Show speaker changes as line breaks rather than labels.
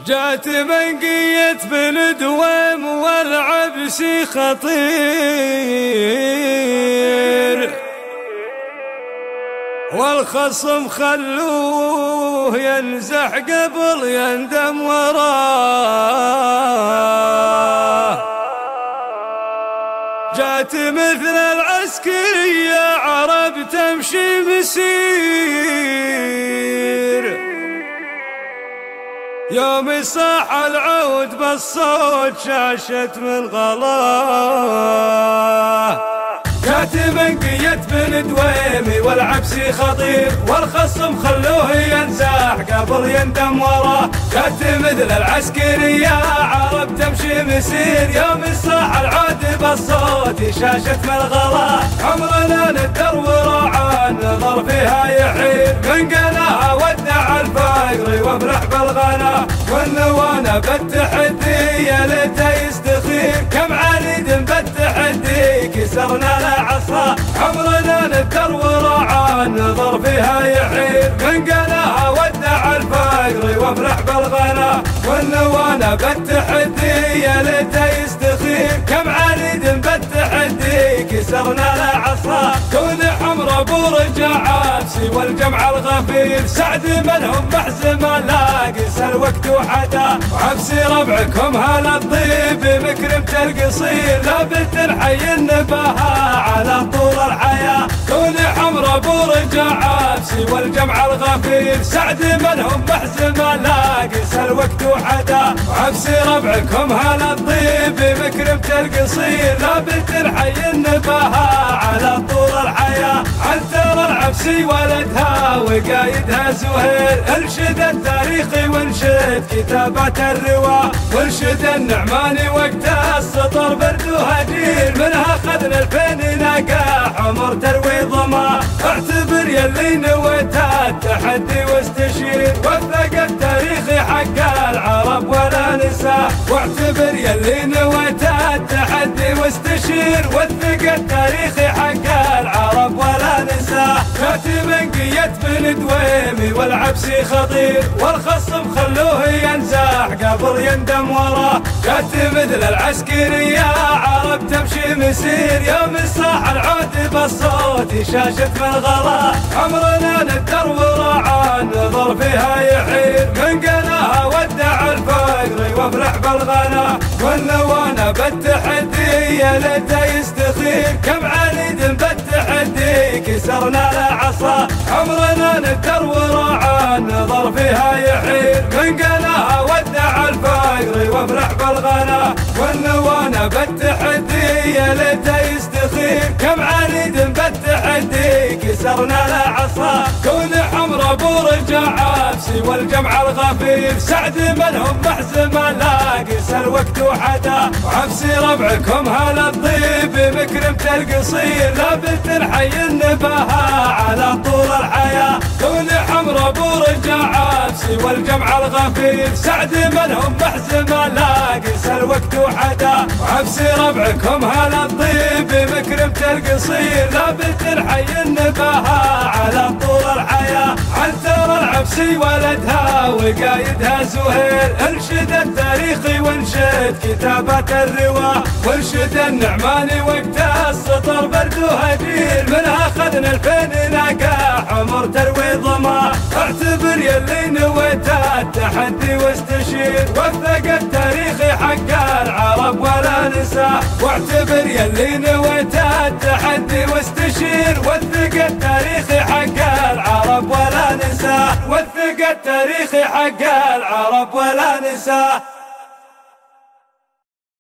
جات بنقية بن دويم والعبسي خطير، والخصم خلوه ينزح قبل يندم وراه. جات مثل العسكرية عرب تمشي مسير، يوم صاح العود بالصوت شاشت من غلاه. جات بنقية بن دويمي والعبسي خطير، والخصم خلوه ينزاح قبل يندم وراه. جات مثل العسكرية عرب تمشي مسير، يوم صاح العود بالصوت شاشت من غلاه. عمرنا ندر وراعى النظر فيها يحير، من قناها ودع الفقر وافرح بالغنا. والنوانا بالتحدي يا ليته يستخير، كم عنيد بالتحدي كسرنا له عصا. عمرنا ندر وراعى النظر فيها يحير، من قناها ودع الفقر وافرح بالغنا. والنوانا بالتحدي يا ليته يستخير، كم عنيد بالتحدي كسرنا له عصا. كون حمر ابو رجع عبسي والجمع الغفير، سعد منهم محزمه لاقس الوقت وحدا. وعبسي ربعكم هلا الطيب مكرمة القصير، لابد نحيي النباهه على طول الحياه. كون حمر ابو رجع عبسي والجمع الغفير، سعد منهم محزمه لاقس الوقت وحدا. وعبسي ربعكم هلا الطيب مكرمة القصير، لابد نحيي النباهه على طول الحياه. عنتر العبسي ولدها وقايدها زهير، انشد التاريخي وانشد كتابات الروا. وانشد النعماني وقتها السطر برد وهجير، منها خذنا الفين ناقة عمر تروي ضما. اعتبر يلي نويتها التحدي واستشير، وثق التاريخي حق العرب ولا نساه. واعتبر يلي نويتها التحدي واستشير، وثق التاريخي حق العرب ولا نساه. جات بنقية بن دويمي والعبسي خطير، والخصم خلوه ينزاح قبل يندم وراه. جات مثل العسكرية عرب تمشي مسير، يوم صاح العود بالصوت شاشت من غلاه. عمرنا ندر وراعى النظر فيها يحير، من قناها ودع الفقر وافرح بالغنا. والنوانا بالتحدي يا ليته يستخير، كم عنيد بالتحدي كسرنا له عصا. عمرنا ندر وراعى النظر فيها يحير، من قناها ودع الفقر وافرح بالغنا. والنوانا بالتحدي يا ليته يستخير، كم عنيد بالتحدي كسرنا له عصا. كون حمر ابو رجع عبسي والجمع الغفير، سعد منهم محزمه لاقس الوقت وحدا. وعبسي ربعكم هلا الطيب مكرمة القصير، لابد نحيي النباهه على طول الحياه. كون حمر ابو رجع عبسي والجمع الغفير، سعد منهم محزمه لاقس الوقت وحدا. وعبسي ربعكم هلا الطيب مكرمة القصير، لابد نحيي النباهه على طول الحياه. عنتر العبسي ولدها وقايدها زهير، انشد التاريخي وانشد كتابات الروا. وانشد النعماني وقتها السطر برد وهجير، منها خذنا الفين ناقة عمر تروي ضما. اعتبر يلي نويتها التحدي واستشير، وثق التاريخي حق العرب ولا نساه. واعتبر يلي نويتها التحدي واستشير، وثق التاريخي حق العرب ولا نساه. وثق التاريخي حق العرب ولا نساه.